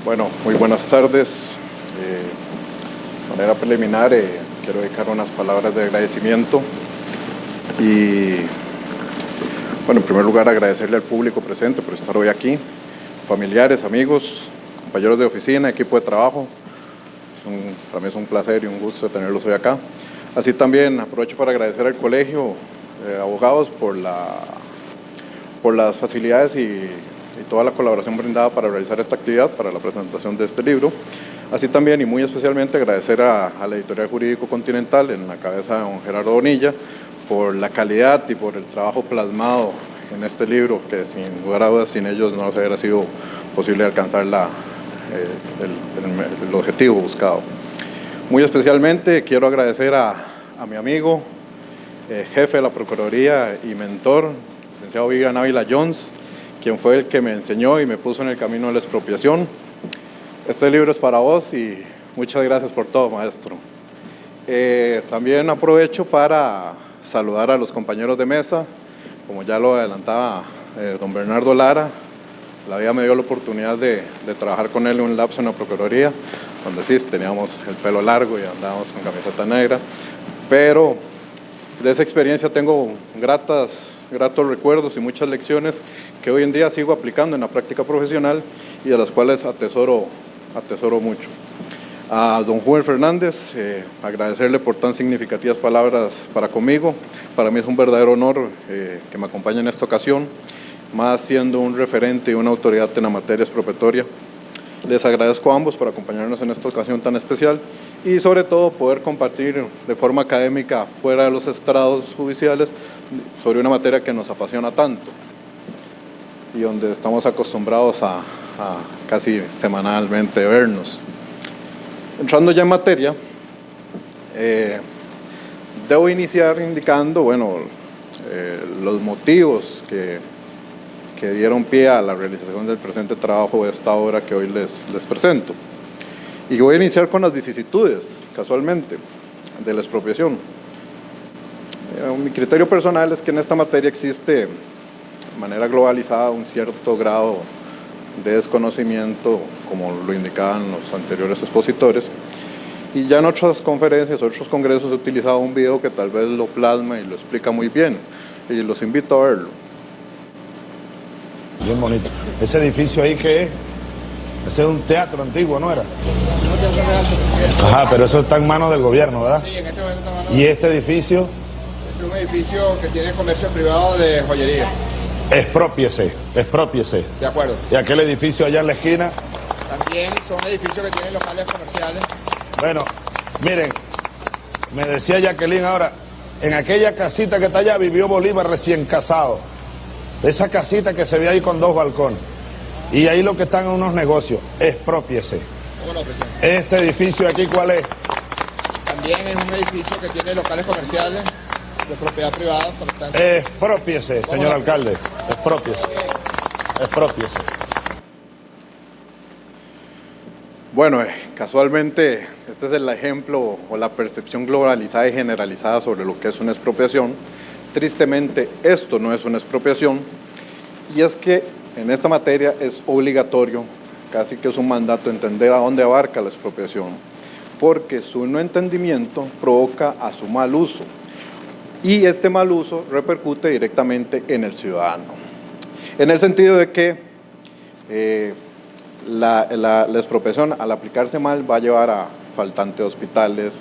Bueno, muy buenas tardes. De manera preliminar, quiero dedicar unas palabras de agradecimiento y, bueno, en primer lugar agradecerle al público presente por estar hoy aquí, familiares, amigos, compañeros de oficina, equipo de trabajo. Para mí es un placer y un gusto tenerlos hoy acá. Así también aprovecho para agradecer al Colegio de Abogados por las facilidades y toda la colaboración brindada para realizar esta actividad, para la presentación de este libro. Así también y muy especialmente agradecer a la Editorial Jurídico Continental, en la cabeza de don Gerardo Bonilla, por la calidad y por el trabajo plasmado en este libro, que sin lugar a dudas sin ellos no hubiera sido posible alcanzar el objetivo buscado. Muy especialmente quiero agradecer a mi amigo, jefe de la Procuraduría y mentor, licenciado Vivian Ávila Jones, quien fue el que me enseñó y me puso en el camino de la expropiación. Este libro es para vos y muchas gracias por todo, maestro. También aprovecho para saludar a los compañeros de mesa, como ya lo adelantaba don Bernardo Lara. La vida me dio la oportunidad de trabajar con él en un lapso en la Procuraduría, donde sí teníamos el pelo largo y andábamos con camiseta negra, pero de esa experiencia tengo gratos recuerdos y muchas lecciones que hoy en día sigo aplicando en la práctica profesional y de las cuales atesoro mucho. A don Juven Fernández, agradecerle por tan significativas palabras para conmigo. Para mí es un verdadero honor que me acompañe en esta ocasión, más siendo un referente y una autoridad en la materia expropiatoria. Les agradezco a ambos por acompañarnos en esta ocasión tan especial y sobre todo poder compartir de forma académica fuera de los estrados judiciales sobre una materia que nos apasiona tanto y donde estamos acostumbrados a casi semanalmente vernos. Entrando ya en materia, debo iniciar indicando, los motivos que dieron pie a la realización del presente trabajo de esta obra que hoy les presento. Y voy a iniciar con las vicisitudes, casualmente, de la expropiación. Mi criterio personal es que en esta materia existe, de manera globalizada, un cierto grado de desconocimiento, como lo indicaban los anteriores expositores, y ya en otras conferencias, otros congresos he utilizado un video que tal vez lo plasma y lo explica muy bien, y los invito a verlo. Bien bonito. Ese edificio ahí, ¿qué es? Ese es un teatro antiguo, ¿no era? Ajá, pero eso está en manos del gobierno, ¿verdad? Sí, en este momento está en manos. ¿Y este edificio? Es un edificio que tiene comercio privado de joyería. Exprópiese. De acuerdo. ¿Y aquel edificio allá en la esquina? También son edificios que tienen locales comerciales. Bueno, miren, me decía Jacqueline ahora, en aquella casita que está allá vivió Bolívar recién casado. Esa casita que se ve ahí con 2 balcones. Y ahí lo que están en unos negocios. Exprópiese. ¿Cómo no, presidente? Este edificio de aquí, ¿cuál es? También es un edificio que tiene locales comerciales de propiedad privada. Por lo tanto, Exprópiese, señor alcalde. Exprópiese. Bueno, casualmente este es el ejemplo o la percepción globalizada y generalizada sobre lo que es una expropiación. Tristemente, esto no es una expropiación, y es que en esta materia es obligatorio, casi que es un mandato, entender a dónde abarca la expropiación, porque su no entendimiento provoca a su mal uso, y este mal uso repercute directamente en el ciudadano, en el sentido de que la expropiación, al aplicarse mal, va a llevar a faltante de hospitales,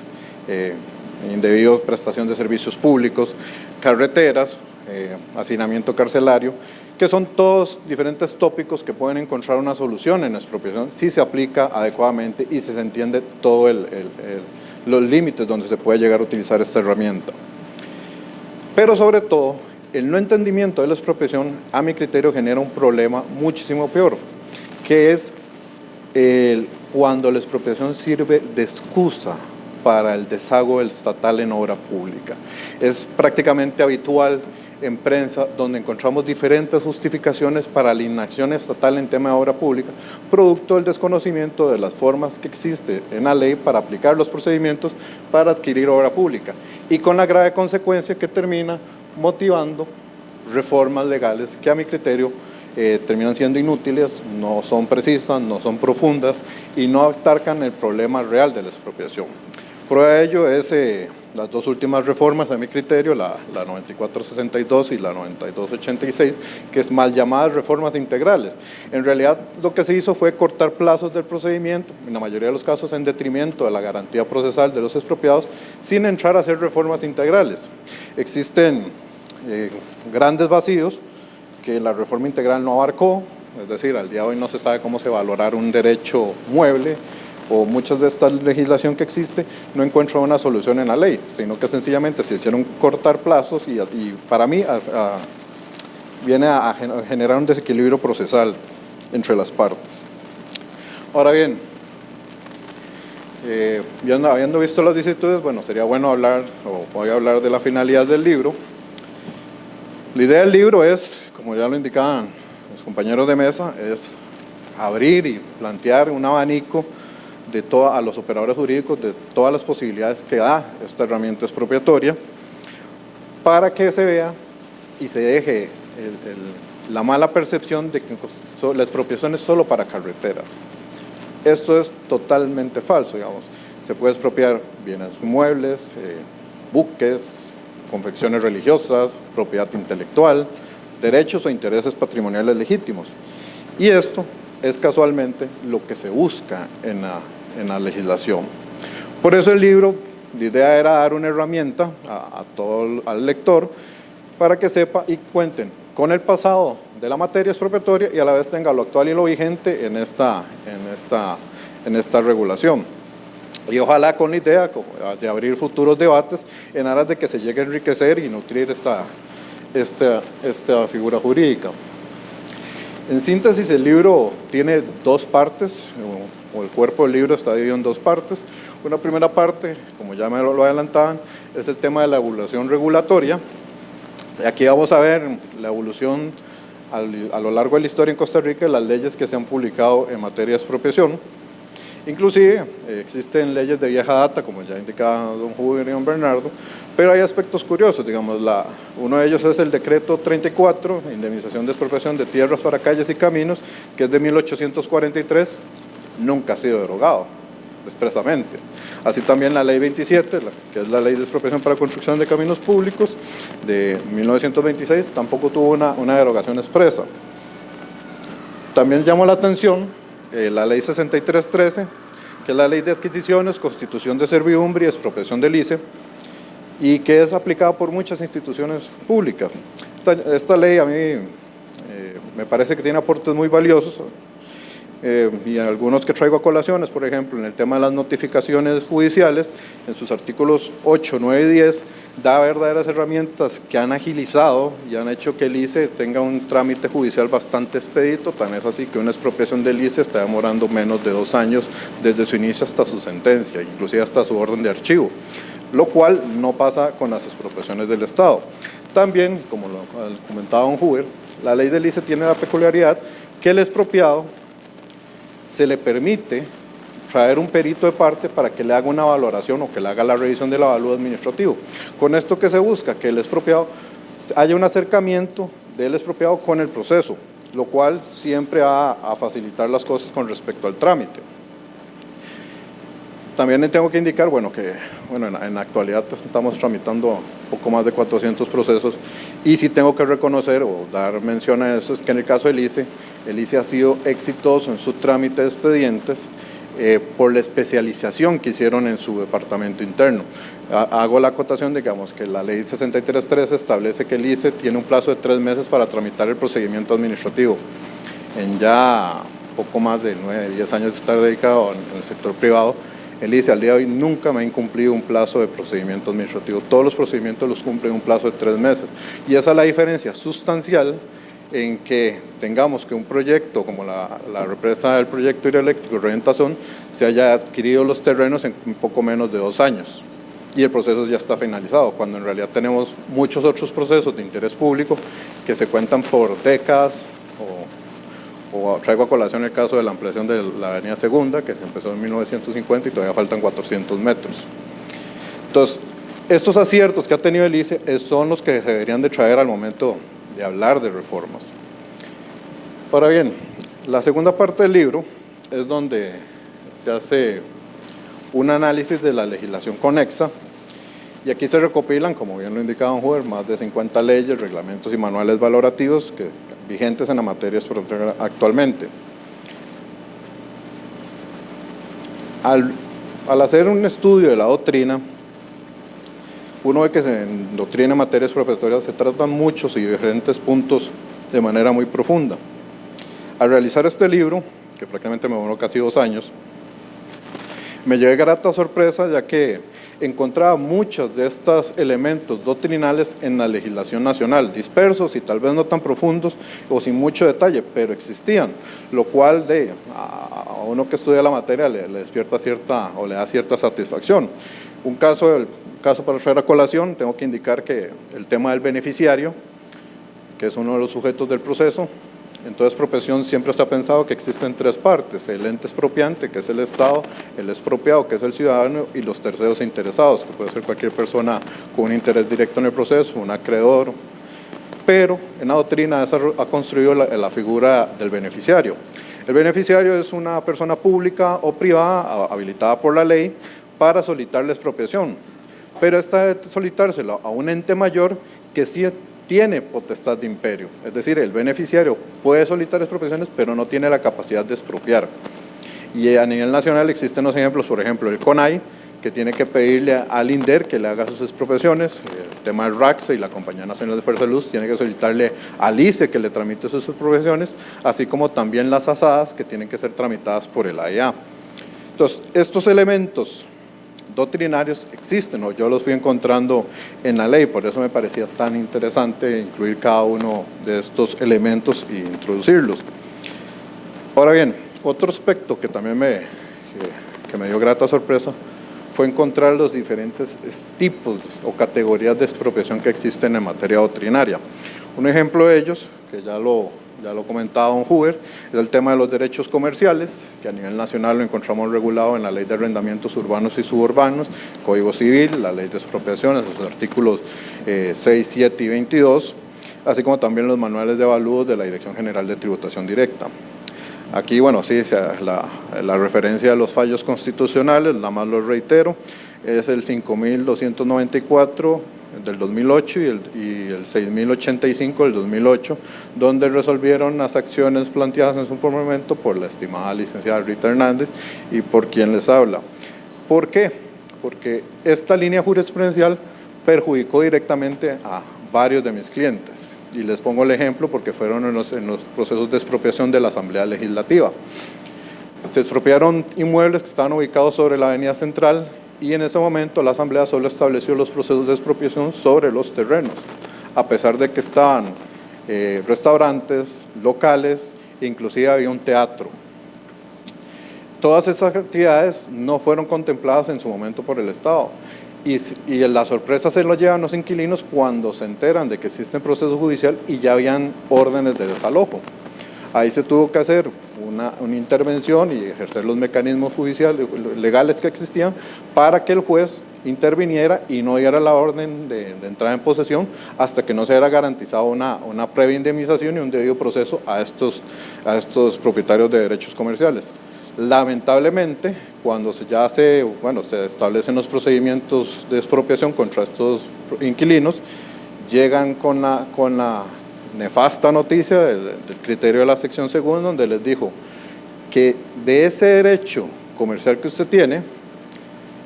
indebido prestación de servicios públicos, carreteras, hacinamiento carcelario, que son todos diferentes tópicos que pueden encontrar una solución en la expropiación si se aplica adecuadamente y si se entiende todos los límites donde se puede llegar a utilizar esta herramienta. Pero sobre todo, el no entendimiento de la expropiación, a mi criterio, genera un problema muchísimo peor, que es cuando la expropiación sirve de excusa para el desahogo del estatal en obra pública. Es prácticamente habitual en prensa donde encontramos diferentes justificaciones para la inacción estatal en tema de obra pública, producto del desconocimiento de las formas que existe en la ley para aplicar los procedimientos para adquirir obra pública, y con la grave consecuencia que termina motivando reformas legales que a mi criterio terminan siendo inútiles, no son precisas, no son profundas y no atacan el problema real de la expropiación. Prueba de ello es las dos últimas reformas, a mi criterio, la 9462 y la 9286, que es mal llamadas reformas integrales. En realidad, lo que se hizo fue cortar plazos del procedimiento, en la mayoría de los casos en detrimento de la garantía procesal de los expropiados, sin entrar a hacer reformas integrales. Existen grandes vacíos que la reforma integral no abarcó, es decir, al día de hoy no se sabe cómo se valorará un derecho mueble, o muchas de esta legislación que existe no encuentra una solución en la ley, sino que sencillamente se hicieron cortar plazos y para mí viene a generar un desequilibrio procesal entre las partes. Ahora bien, habiendo visto las vicisitudes, bueno, sería bueno hablar, o voy a hablar de la finalidad del libro. La idea del libro es, como ya lo indicaban los compañeros de mesa, es abrir y plantear un abanico a los operadores jurídicos de todas las posibilidades que da esta herramienta expropiatoria para que se vea y se deje la mala percepción de que la expropiación es solo para carreteras. Esto es totalmente falso, digamos. Se puede expropiar bienes muebles, buques, confecciones religiosas, propiedad intelectual, derechos o intereses patrimoniales legítimos. Y esto es casualmente lo que se busca en la legislación. Por eso el libro, la idea era dar una herramienta al lector para que sepa y cuenten con el pasado de la materia expropiatoria y a la vez tenga lo actual y lo vigente en esta regulación. Y ojalá con la idea de abrir futuros debates en aras de que se llegue a enriquecer y nutrir esta figura jurídica. En síntesis, el libro tiene dos partes, o el cuerpo del libro está dividido en dos partes. Una primera parte, como ya me lo adelantaban, es el tema de la evaluación regulatoria. Aquí vamos a ver la evolución a lo largo de la historia en Costa Rica de las leyes que se han publicado en materia de expropiación. Inclusive existen leyes de vieja data, como ya indicaba don Huber y don Bernardo, pero hay aspectos curiosos, digamos, uno de ellos es el decreto 34, indemnización de expropiación de tierras para calles y caminos, que es de 1843, nunca ha sido derogado expresamente. Así también la ley 27, que es la ley de expropiación para construcción de caminos públicos de 1926, tampoco tuvo una derogación expresa. También llamó la atención la ley 6313, que es la ley de adquisiciones, constitución de servidumbre y expropiación del ICE, y que es aplicada por muchas instituciones públicas. Esta ley a mí me parece que tiene aportes muy valiosos, y algunos que traigo a colaciones, por ejemplo, en el tema de las notificaciones judiciales, en sus artículos 8, 9 y 10, da verdaderas herramientas que han agilizado y han hecho que el ICE tenga un trámite judicial bastante expedito, tan es así que una expropiación del ICE está demorando menos de 2 años desde su inicio hasta su sentencia, inclusive hasta su orden de archivo, lo cual no pasa con las expropiaciones del Estado. También, como lo comentaba don Huber, la ley del ICE tiene la peculiaridad que el expropiado se le permite traer un perito de parte para que le haga una valoración o que le haga la revisión del avalúo administrativo. Con esto que se busca, que el expropiado haya un acercamiento del expropiado con el proceso, lo cual siempre va a facilitar las cosas con respecto al trámite. También le tengo que indicar, en la actualidad estamos tramitando poco más de 400 procesos y sí tengo que reconocer o dar mención a eso, es que en el caso del ICE, el ICE ha sido exitoso en su trámite de expedientes por la especialización que hicieron en su departamento interno. Hago la acotación, digamos, que la ley 6313 establece que el ICE tiene un plazo de 3 meses para tramitar el procedimiento administrativo. En ya poco más de 9, 10 años de estar dedicado en el sector privado, el ICE al día de hoy nunca me ha incumplido un plazo de procedimiento administrativo. Todos los procedimientos los cumplen un plazo de 3 meses. Y esa es la diferencia sustancial en que tengamos que un proyecto como la represa del proyecto hidroeléctrico Reventazón se haya adquirido los terrenos en un poco menos de 2 años y el proceso ya está finalizado, cuando en realidad tenemos muchos otros procesos de interés público que se cuentan por décadas, o traigo a colación el caso de la ampliación de la avenida Segunda, que se empezó en 1950 y todavía faltan 400 metros. Entonces, estos aciertos que ha tenido el ICE son los que se deberían de traer al momento de hablar de reformas. Ahora bien, la segunda parte del libro es donde se hace un análisis de la legislación conexa y aquí se recopilan, como bien lo indicaba don Huber, más de 50 leyes, reglamentos y manuales valorativos vigentes en la materia expropiatoria actualmente. Al hacer un estudio de la doctrina, uno ve que en doctrina en materia expropiatoria se tratan muchos y diferentes puntos de manera muy profunda. Al realizar este libro, que prácticamente me demoró casi 2 años, me llevé grata sorpresa ya que encontraba muchos de estos elementos doctrinales en la legislación nacional, dispersos y tal vez no tan profundos o sin mucho detalle, pero existían, lo cual a uno que estudia la materia le despierta cierta o le da cierta satisfacción. Un caso para traer a colación, tengo que indicar que el tema del beneficiario, que es uno de los sujetos del proceso, en toda expropiación siempre se ha pensado que existen 3 partes, el ente expropiante, que es el Estado, el expropiado, que es el ciudadano, y los terceros interesados, que puede ser cualquier persona con un interés directo en el proceso, un acreedor, pero en la doctrina ha construido la figura del beneficiario. El beneficiario es una persona pública o privada habilitada por la ley para solicitar la expropiación, pero esta debe solicitárselo a un ente mayor que sí tiene potestad de imperio, es decir, el beneficiario puede solicitar expropiaciones, pero no tiene la capacidad de expropiar. Y a nivel nacional existen los ejemplos, por ejemplo, el CONAI, que tiene que pedirle al INDER que le haga sus expropiaciones, el tema del RACSE y la Compañía Nacional de Fuerza de Luz tiene que solicitarle al ICE que le tramite sus expropiaciones, así como también las asadas que tienen que ser tramitadas por el AEA. Entonces, estos elementos doctrinarios existen, o yo los fui encontrando en la ley, por eso me parecía tan interesante incluir cada uno de estos elementos e introducirlos. Ahora bien, otro aspecto que también me dio grata sorpresa fue encontrar los diferentes tipos o categorías de expropiación que existen en materia doctrinaria. Un ejemplo de ellos, que ya lo comentaba don Huber, es el tema de los derechos comerciales, que a nivel nacional lo encontramos regulado en la Ley de Arrendamientos Urbanos y Suburbanos, Código Civil, la Ley de Expropiaciones, los artículos 6, 7 y 22, así como también los manuales de avalúos de la Dirección General de Tributación Directa. Aquí, bueno, sí, la referencia a los fallos constitucionales, nada más lo reitero, es el 5.294 del 2008 y el 6.085 del 2008, donde resolvieron las acciones planteadas en su momento por la estimada licenciada Rita Hernández y por quien les habla. ¿Por qué? Porque esta línea jurisprudencial perjudicó directamente a varios de mis clientes. Y les pongo el ejemplo porque fueron en los procesos de expropiación de la Asamblea Legislativa. Se expropiaron inmuebles que estaban ubicados sobre la Avenida Central y en ese momento la Asamblea solo estableció los procesos de expropiación sobre los terrenos, a pesar de que estaban restaurantes, locales, inclusive había un teatro. Todas esas actividades no fueron contempladas en su momento por el Estado. Y la sorpresa se lo llevan los inquilinos cuando se enteran de que existe un proceso judicial y ya habían órdenes de desalojo. Ahí se tuvo que hacer una intervención y ejercer los mecanismos judiciales, legales que existían para que el juez interviniera y no diera la orden de entrada en posesión hasta que no se hubiera garantizado una previa indemnización y un debido proceso a estos propietarios de derechos comerciales. Lamentablemente, cuando se establecen los procedimientos de expropiación contra estos inquilinos, llegan con la nefasta noticia del criterio de la sección segunda, donde les dijo que de ese derecho comercial que usted tiene,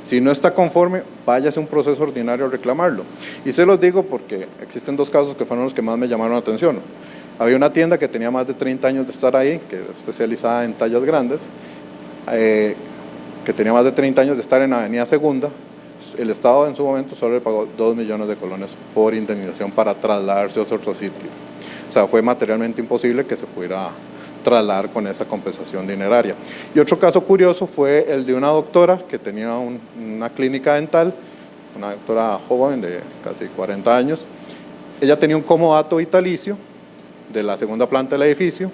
si no está conforme, váyase a un proceso ordinario a reclamarlo. Y se los digo porque existen 2 casos que fueron los que más me llamaron la atención. Había una tienda que tenía más de 30 años de estar ahí, que era especializada en tallas grandes, que tenía más de 30 años de estar en Avenida Segunda. El Estado en su momento solo le pagó 2 millones de colones por indemnización para trasladarse a otro sitio. O sea, fue materialmente imposible que se pudiera trasladar con esa compensación dineraria. Y otro caso curioso fue el de una doctora que tenía una clínica dental, una doctora joven de casi 40 años. Ella tenía un comodato vitalicio de la segunda planta del edificio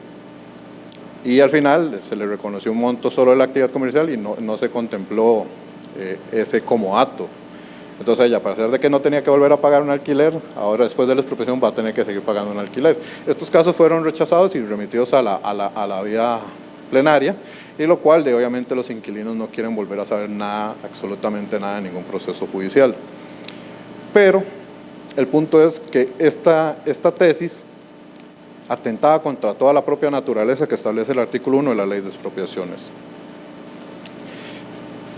y al final se le reconoció un monto solo de la actividad comercial y no se contempló ese comodato. Entonces ella, a pesar de que no tenía que volver a pagar un alquiler, ahora después de la expropiación va a tener que seguir pagando un alquiler. Estos casos fueron rechazados y remitidos a la vía plenaria, y lo cual obviamente los inquilinos no quieren volver a saber nada, absolutamente nada, de ningún proceso judicial. Pero el punto es que esta tesis atentaba contra toda la propia naturaleza que establece el artículo 1 de la Ley de Expropiaciones.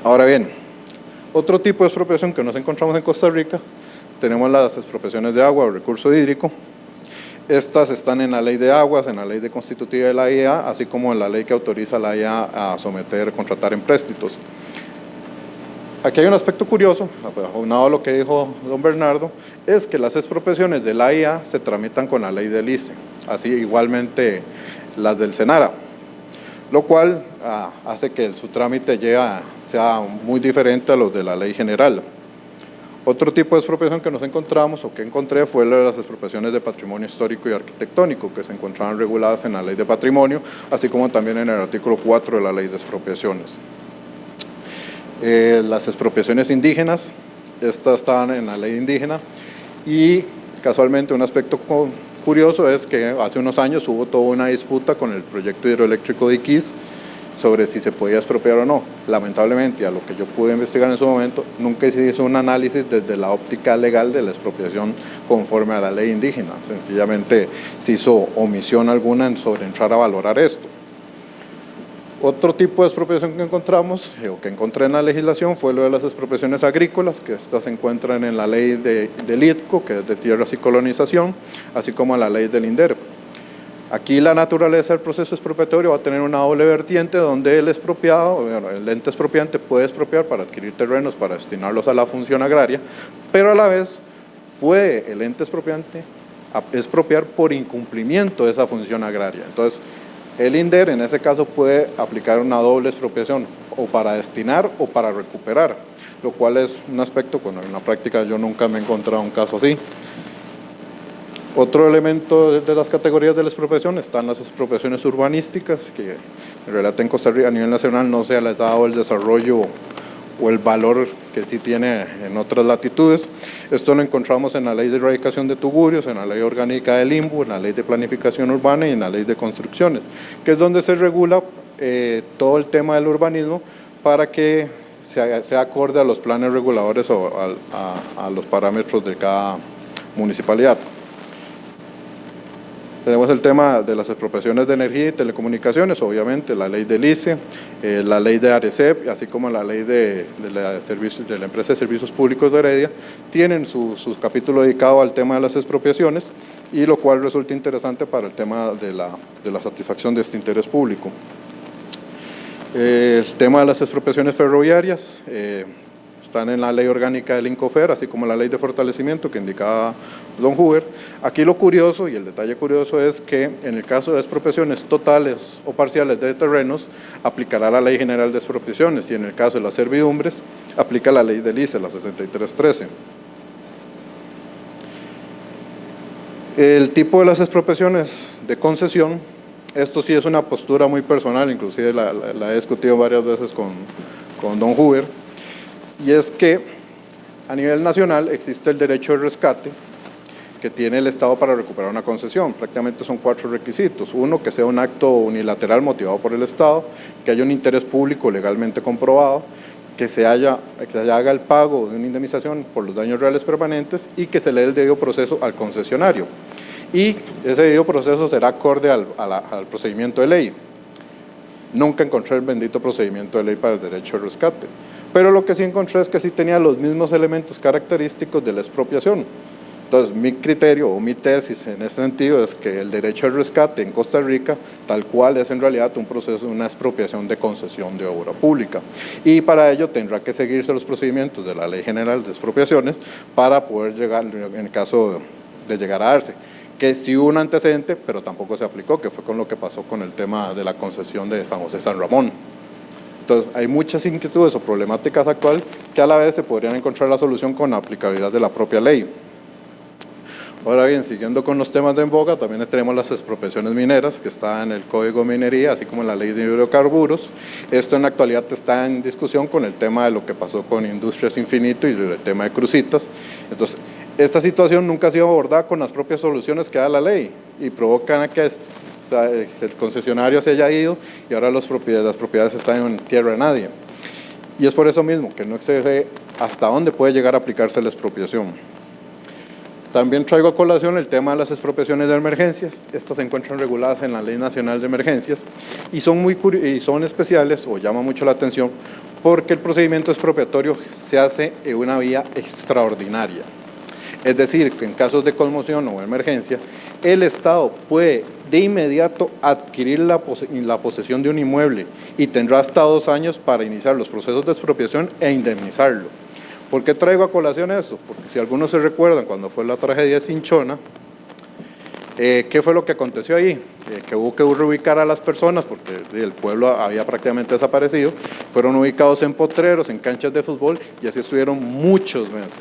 Ahora bien, otro tipo de expropiación que nos encontramos en Costa Rica, tenemos las expropiaciones de agua o recurso hídrico. Estas están en la Ley de Aguas, en la Ley de Constitutiva de la IA, así como en la ley que autoriza a la IA a contratar empréstitos. Aquí hay un aspecto curioso, aunado a lo que dijo don Bernardo, es que las expropiaciones de la IA se tramitan con la ley del ICE, así igualmente las del SENARA, lo cual hace que su trámite sea muy diferente a los de la ley general. Otro tipo de expropiación que nos encontramos, o que encontré, fue la de las expropiaciones de patrimonio histórico y arquitectónico, que se encontraban reguladas en la Ley de Patrimonio, así como también en el artículo 4 de la Ley de Expropiaciones. Las expropiaciones indígenas, estas estaban en la ley indígena, y casualmente un aspecto curioso es que hace unos años hubo toda una disputa con el proyecto hidroeléctrico de Iquís sobre si se podía expropiar o no. Lamentablemente, a lo que yo pude investigar en su momento, nunca se hizo un análisis desde la óptica legal de la expropiación conforme a la ley indígena. Sencillamente se hizo omisión alguna sobre entrar a valorar esto. Otro tipo de expropiación que encontramos, o que encontré en la legislación, fue lo de las expropiaciones agrícolas, que estas se encuentran en la ley del ITCO, que es de tierras y colonización, así como en la ley del INDER. Aquí la naturaleza del proceso expropiatorio va a tener una doble vertiente, donde el expropiado, el ente expropiante puede expropiar para adquirir terrenos, para destinarlos a la función agraria, pero a la vez puede el ente expropiante expropiar por incumplimiento de esa función agraria. Entonces, el INDER en ese caso puede aplicar una doble expropiación, o para destinar o para recuperar, lo cual es un aspecto, bueno, en la práctica yo nunca me he encontrado un caso así. Otro elemento de las categorías de la expropiación están las expropiaciones urbanísticas, que en realidad en Costa Rica a nivel nacional no se les ha dado el desarrollo o el valor que sí tiene en otras latitudes. Esto lo encontramos en la Ley de Erradicación de Tugurios, en la Ley Orgánica del Limbo, en la Ley de Planificación Urbana y en la Ley de Construcciones, que es donde se regula todo el tema del urbanismo para que sea acorde a los planes reguladores o a los parámetros de cada municipalidad. Tenemos el tema de las expropiaciones de energía y telecomunicaciones, obviamente la ley del ICE, la ley de ARECEP, así como la ley de la empresa de servicios públicos de Heredia, tienen su capítulo dedicado al tema de las expropiaciones, y lo cual resulta interesante para el tema de la satisfacción de este interés público. El tema de las expropiaciones ferroviarias, están en la ley orgánica del INCOFER, así como la ley de fortalecimiento que indicaba don Huber. Aquí lo curioso, y el detalle curioso, es que en el caso de expropiaciones totales o parciales de terrenos, aplicará la Ley General de Expropiaciones, y en el caso de las servidumbres, aplica la ley del ICE, la 6313. El tipo de las expropiaciones de concesión, esto sí es una postura muy personal, inclusive la he discutido varias veces con don Huber, y es que a nivel nacional existe el derecho de rescate que tiene el Estado para recuperar una concesión. Prácticamente son 4 requisitos. Uno, que sea un acto unilateral motivado por el Estado, que haya un interés público legalmente comprobado, que se haga el pago de una indemnización por los daños reales permanentes y que se le dé el debido proceso al concesionario. Y ese debido proceso será acorde al procedimiento de ley. Nunca encontré el bendito procedimiento de ley para el derecho de rescate. Pero lo que sí encontré es que sí tenía los mismos elementos característicos de la expropiación. Entonces, mi criterio o mi tesis en ese sentido es que el derecho al rescate en Costa Rica, tal cual, es en realidad un proceso de una expropiación de concesión de obra pública. Y para ello tendrá que seguirse los procedimientos de la Ley General de Expropiaciones para poder llegar, en el caso de llegar a darse, que sí hubo un antecedente, pero tampoco se aplicó, que fue con lo que pasó con el tema de la concesión de San José San Ramón. Entonces, hay muchas inquietudes o problemáticas actuales que a la vez se podrían encontrar la solución con la aplicabilidad de la propia ley. Ahora bien, siguiendo con los temas de en boga, también tenemos las expropiaciones mineras, que está en el Código de Minería, así como en la Ley de Hidrocarburos. Esto en la actualidad está en discusión con el tema de lo que pasó con Industrias Infinito y el tema de Cruzitas. Entonces, esta situación nunca ha sido abordada con las propias soluciones que da la ley y provocan que el concesionario se haya ido y ahora las propiedades están en tierra de nadie. Y es por eso mismo que no excede hasta dónde puede llegar a aplicarse la expropiación. También traigo a colación el tema de las expropiaciones de emergencias. Estas se encuentran reguladas en la Ley Nacional de Emergencias y son especiales o llama mucho la atención porque el procedimiento expropiatorio se hace en una vía extraordinaria. Es decir, que en casos de conmoción o emergencia, el Estado puede de inmediato adquirir la posesión de un inmueble y tendrá hasta 2 años para iniciar los procesos de expropiación e indemnizarlo. ¿Por qué traigo a colación eso? Porque si algunos se recuerdan cuando fue la tragedia de Cinchona, ¿qué fue lo que aconteció ahí? Que hubo que reubicar a las personas porque el pueblo había prácticamente desaparecido, fueron ubicados en potreros, en canchas de fútbol y así estuvieron muchos meses.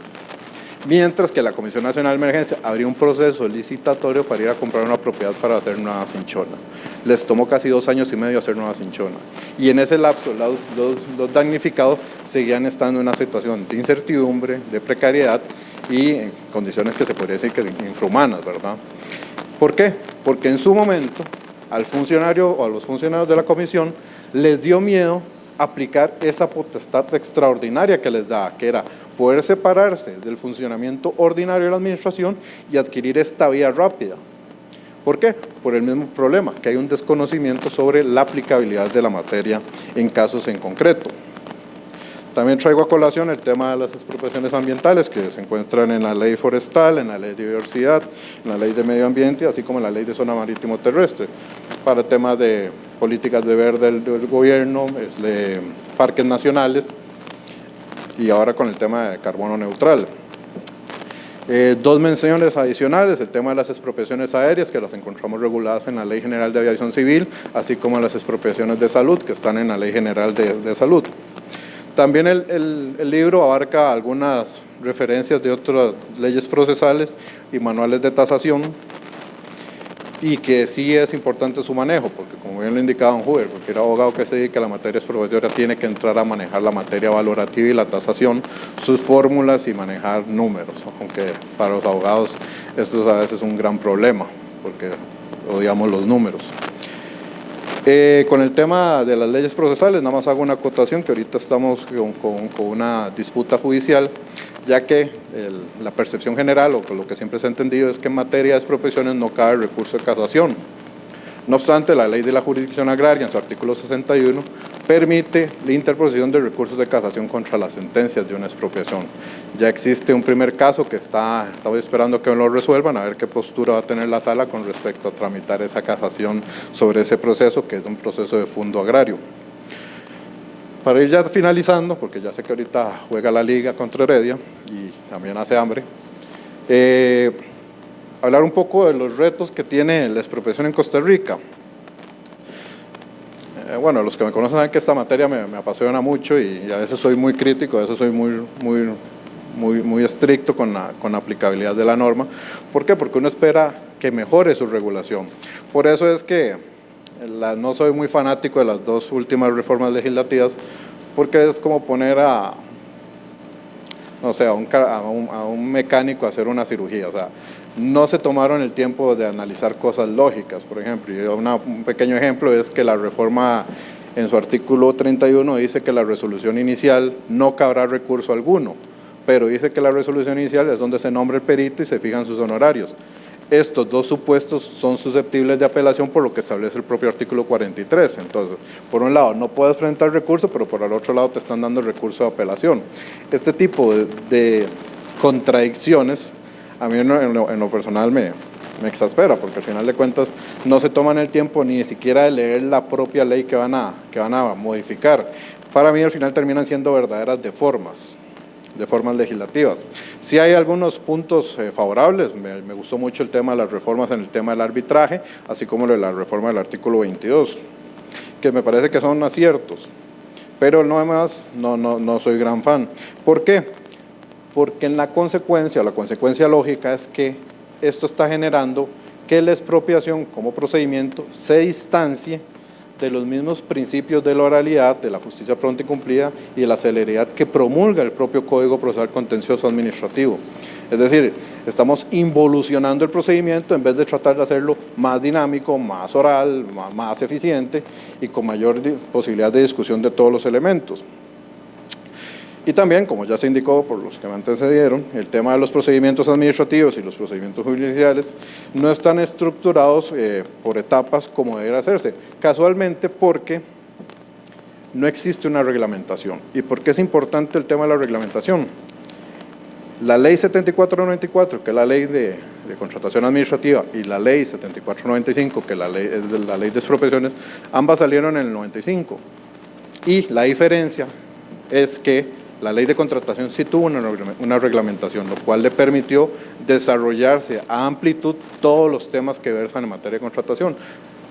Mientras que la Comisión Nacional de Emergencia abrió un proceso licitatorio para ir a comprar una propiedad para hacer Nueva Cinchona. Les tomó casi 2 años y medio hacer Nueva Cinchona. Y en ese lapso los damnificados seguían estando en una situación de incertidumbre, de precariedad y en condiciones que se podría decir que infrahumanas, ¿verdad? ¿Por qué? Porque en su momento al funcionario o a los funcionarios de la comisión les dio miedo aplicar esa potestad extraordinaria que les da, que era poder separarse del funcionamiento ordinario de la administración y adquirir esta vía rápida. ¿Por qué? Por el mismo problema, que hay un desconocimiento sobre la aplicabilidad de la materia en casos en concreto. También traigo a colación el tema de las expropiaciones ambientales que se encuentran en la ley forestal, en la ley de diversidad, en la ley de medio ambiente, así como en la ley de zona marítimo terrestre, para temas de políticas de verde del gobierno, de parques nacionales y ahora con el tema de carbono neutral. 2 menciones adicionales, el tema de las expropiaciones aéreas, que las encontramos reguladas en la Ley General de Aviación Civil, así como las expropiaciones de salud, que están en la Ley General de Salud. También el libro abarca algunas referencias de otras leyes procesales y manuales de tasación, y que sí es importante su manejo, porque como bien lo indicaba don Huber, cualquier abogado que se dedique a la materia expropiatoria tiene que entrar a manejar la materia valorativa y la tasación, sus fórmulas y manejar números, aunque para los abogados esto a veces es un gran problema, porque odiamos los números. Con el tema de las leyes procesales, nada más hago una acotación que ahorita estamos con una disputa judicial, ya que la percepción general o lo que siempre se ha entendido es que en materia de expropiaciones no cabe recurso de casación. No obstante, la Ley de la Jurisdicción Agraria, en su artículo 61, permite la interposición de recursos de casación contra las sentencias de una expropiación. Ya existe un primer caso que estaba esperando que lo resuelvan, a ver qué postura va a tener la sala con respecto a tramitar esa casación sobre ese proceso, que es un proceso de fondo agrario. Para ir ya finalizando, porque ya sé que ahorita juega la liga contra Heredia y también hace hambre, hablar un poco de los retos que tiene la expropiación en Costa Rica. Bueno, los que me conocen saben que esta materia me apasiona mucho y a veces soy muy crítico, a veces soy muy estricto con la aplicabilidad de la norma. ¿Por qué? Porque uno espera que mejore su regulación. Por eso es que no soy muy fanático de las 2 últimas reformas legislativas, porque es como poner a un mecánico a hacer una cirugía, o sea, no se tomaron el tiempo de analizar cosas lógicas. Por ejemplo, y un pequeño ejemplo es que la reforma en su artículo 31 dice que la resolución inicial no cabrá recurso alguno, pero dice que la resolución inicial es donde se nombra el perito y se fijan sus honorarios. Estos 2 supuestos son susceptibles de apelación por lo que establece el propio artículo 43. Entonces, por un lado no puedes presentar recurso, pero por el otro lado te están dando recurso de apelación. Este tipo de contradicciones a mí en lo personal me exaspera, porque al final de cuentas no se toman el tiempo ni siquiera de leer la propia ley que van a modificar. Para mí al final terminan siendo verdaderas deformas legislativas. Sí hay algunos puntos favorables, me gustó mucho el tema de las reformas en el tema del arbitraje, así como la reforma del artículo 22, que me parece que son aciertos, pero no soy gran fan. ¿Por qué? Porque en la consecuencia lógica es que esto está generando que la expropiación como procedimiento se distancie de los mismos principios de la oralidad, de la justicia pronta y cumplida y de la celeridad que promulga el propio Código Procesal Contencioso Administrativo. Es decir, estamos involucionando el procedimiento en vez de tratar de hacerlo más dinámico, más oral, más eficiente y con mayor posibilidad de discusión de todos los elementos. Y también, como ya se indicó por los que me antecedieron, el tema de los procedimientos administrativos y los procedimientos judiciales no están estructurados por etapas como debería hacerse, casualmente porque no existe una reglamentación. ¿Y por qué es importante el tema de la reglamentación? La Ley 7494, que es la Ley de Contratación Administrativa, y la Ley 7495, que es la Ley de Expropiaciones, ambas salieron en el 95. Y la diferencia es que la Ley de Contratación sí tuvo una reglamentación, lo cual le permitió desarrollarse a amplitud todos los temas que versan en materia de contratación.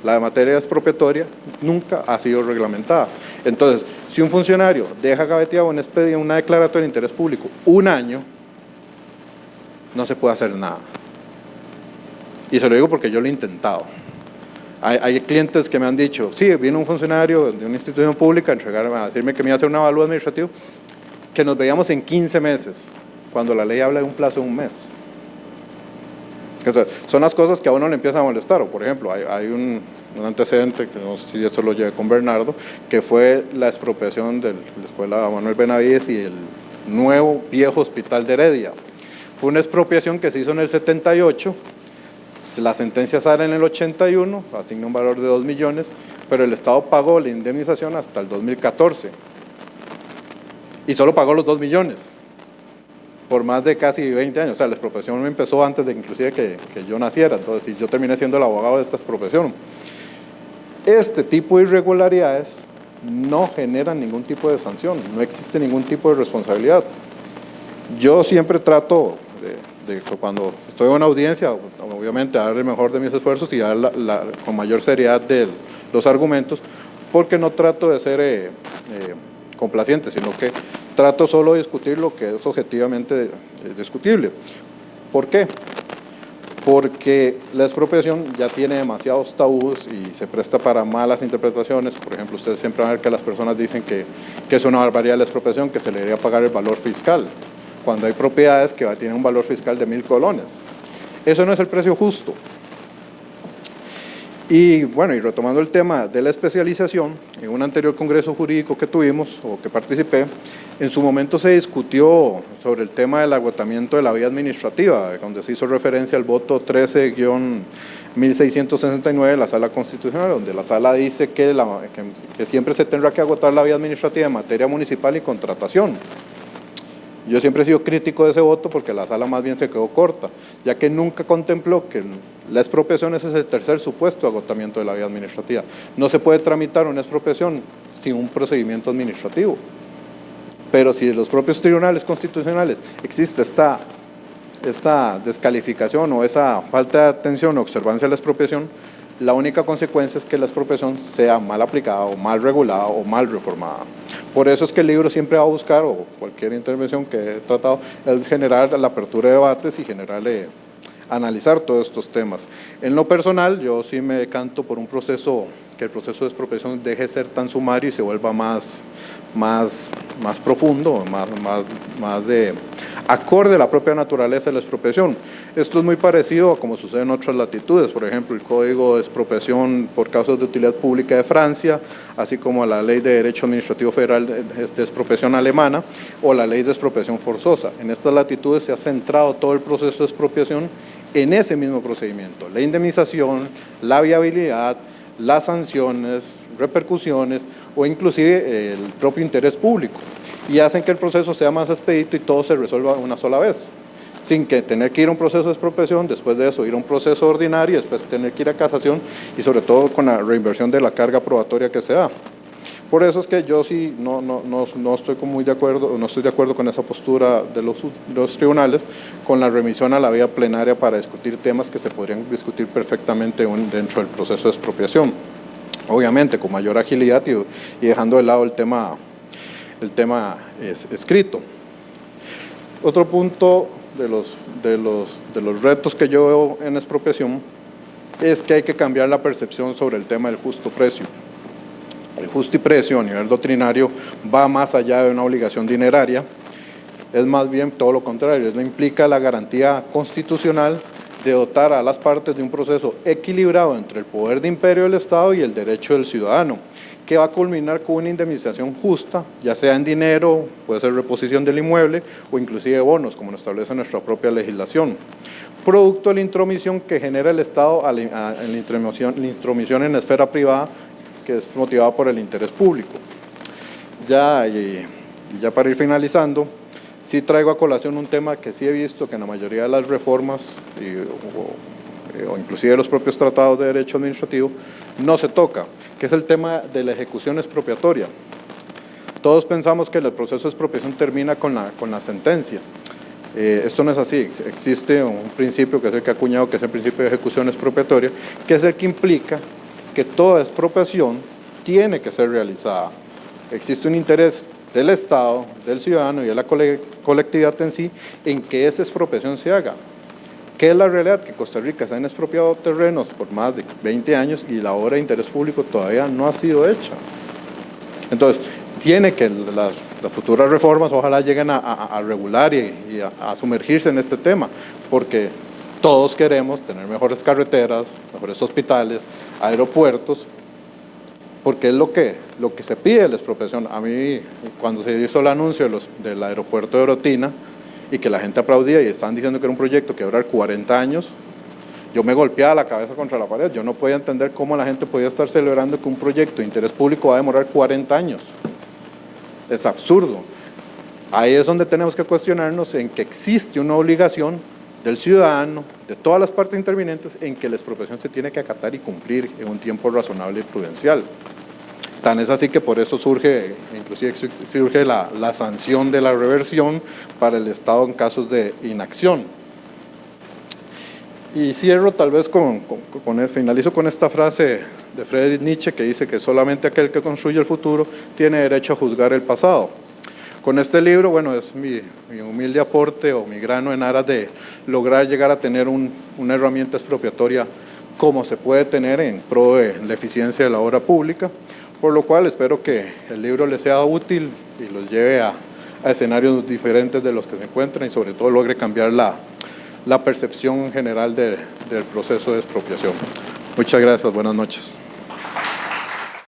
La materia expropiatoria nunca ha sido reglamentada. Entonces, si un funcionario deja gaveteado una declaratoria de interés público un año, no se puede hacer nada. Y se lo digo porque yo lo he intentado. Hay clientes que me han dicho, sí, vino un funcionario de una institución pública a decirme que me iba a hacer un avalúo administrativo, que nos veíamos en 15 meses, cuando la ley habla de un plazo de un mes. Entonces, son las cosas que a uno le empiezan a molestar. O, por ejemplo, hay un antecedente, que no sé si esto lo llevé con Bernardo, que fue la expropiación de la Escuela Manuel Benavides y el nuevo viejo hospital de Heredia. Fue una expropiación que se hizo en el 78, la sentencia sale en el 81, asigna un valor de 2 millones, pero el Estado pagó la indemnización hasta el 2014. Y solo pagó los 2 millones, por más de casi 20 años. O sea, la expropiación empezó antes de inclusive que yo naciera, entonces yo terminé siendo el abogado de esta expropiación. Este tipo de irregularidades no generan ningún tipo de sanción, no existe ningún tipo de responsabilidad. Yo siempre trato de cuando estoy en una audiencia, obviamente dar el mejor de mis esfuerzos y dar con mayor seriedad de los argumentos, porque no trato de ser complaciente, sino que trato solo de discutir lo que es objetivamente discutible. ¿Por qué? Porque la expropiación ya tiene demasiados tabús y se presta para malas interpretaciones. Por ejemplo, ustedes siempre van a ver que las personas dicen que es una barbaridad la expropiación, que se le debería pagar el valor fiscal, cuando hay propiedades que tienen un valor fiscal de 1.000 colones. Eso no es el precio justo. Y bueno, y retomando el tema de la especialización, en un anterior congreso jurídico que tuvimos, o que participé, en su momento se discutió sobre el tema del agotamiento de la vía administrativa, donde se hizo referencia al voto 13-1669 de la Sala Constitucional, donde la Sala dice que siempre se tendrá que agotar la vía administrativa en materia municipal y contratación. Yo siempre he sido crítico de ese voto porque la Sala más bien se quedó corta, ya que nunca contempló que la expropiación es el tercer supuesto de agotamiento de la vía administrativa. No se puede tramitar una expropiación sin un procedimiento administrativo. Pero si en los propios tribunales constitucionales existe esta descalificación o esa falta de atención o observancia a la expropiación, la única consecuencia es que la expropiación sea mal aplicada o mal regulada o mal reformada. Por eso es que el libro siempre va a buscar, o cualquier intervención que he tratado, es generar la apertura de debates y analizar todos estos temas. En lo personal, yo sí me decanto por un proceso, que el proceso de expropiación deje de ser tan sumario y se vuelva más profundo, más de acorde a la propia naturaleza de la expropiación. Esto es muy parecido a como sucede en otras latitudes, por ejemplo, el Código de Expropiación por Causas de Utilidad Pública de Francia, así como la Ley de Derecho Administrativo Federal de Expropiación alemana o la Ley de Expropiación Forzosa. En estas latitudes se ha centrado todo el proceso de expropiación en ese mismo procedimiento, la indemnización, la viabilidad, las sanciones, repercusiones o inclusive el propio interés público, y hacen que el proceso sea más expedito y todo se resuelva una sola vez, sin que tener que ir a un proceso de expropiación, después de eso ir a un proceso ordinario, después tener que ir a casación y sobre todo con la reinversión de la carga probatoria que se da. Por eso es que yo sí no estoy muy de acuerdo, no estoy de acuerdo con esa postura de los tribunales, con la remisión a la vía plenaria para discutir temas que se podrían discutir perfectamente dentro del proceso de expropiación. Obviamente con mayor agilidad y dejando de lado el tema escrito. Otro punto de los retos que yo veo en expropiación es que hay que cambiar la percepción sobre el tema del justo precio. El justo precio a nivel doctrinario va más allá de una obligación dineraria, es más bien todo lo contrario, eso implica la garantía constitucional de dotar a las partes de un proceso equilibrado entre el poder de imperio del Estado y el derecho del ciudadano, que va a culminar con una indemnización justa, ya sea en dinero, puede ser reposición del inmueble o inclusive bonos, como lo establece nuestra propia legislación, producto de la intromisión que genera el Estado en la intromisión en la esfera privada, que es motivada por el interés público. Ya para ir finalizando, sí traigo a colación un tema que sí he visto que en la mayoría de las reformas o inclusive los propios tratados de derecho administrativo no se toca, que es el tema de la ejecución expropiatoria. Todos pensamos que el proceso de expropiación termina con la sentencia. Esto no es así, existe un principio que es el que ha acuñado, que es el principio de ejecución expropiatoria, que es el que implica que toda expropiación tiene que ser realizada. Existe un interés del Estado, del ciudadano y de la colectividad en sí, en que esa expropiación se haga. ¿Qué es la realidad? Que en Costa Rica se han expropiado terrenos por más de 20 años y la obra de interés público todavía no ha sido hecha. Entonces, tiene que las futuras reformas ojalá lleguen a regular y a sumergirse en este tema, porque todos queremos tener mejores carreteras, mejores hospitales, aeropuertos, porque es lo que se pide de la expropiación. A mí, cuando se hizo el anuncio del aeropuerto de Orotina y que la gente aplaudía y estaban diciendo que era un proyecto que iba a durar 40 años, yo me golpeaba la cabeza contra la pared. Yo no podía entender cómo la gente podía estar celebrando que un proyecto de interés público va a demorar 40 años. Es absurdo. Ahí es donde tenemos que cuestionarnos en que existe una obligación del ciudadano, de todas las partes intervinientes, en que la expropiación se tiene que acatar y cumplir en un tiempo razonable y prudencial. Tan es así que por eso surge la sanción de la reversión para el Estado en casos de inacción. Y cierro tal vez finalizo con esta frase de Friedrich Nietzsche que dice que solamente aquel que construye el futuro tiene derecho a juzgar el pasado. Con este libro, bueno, es mi humilde aporte o mi grano en aras de lograr llegar a tener una herramienta expropiatoria como se puede tener en pro de la eficiencia de la obra pública, por lo cual espero que el libro les sea útil y los lleve a escenarios diferentes de los que se encuentran y sobre todo logre cambiar la percepción general del proceso de expropiación. Muchas gracias, buenas noches.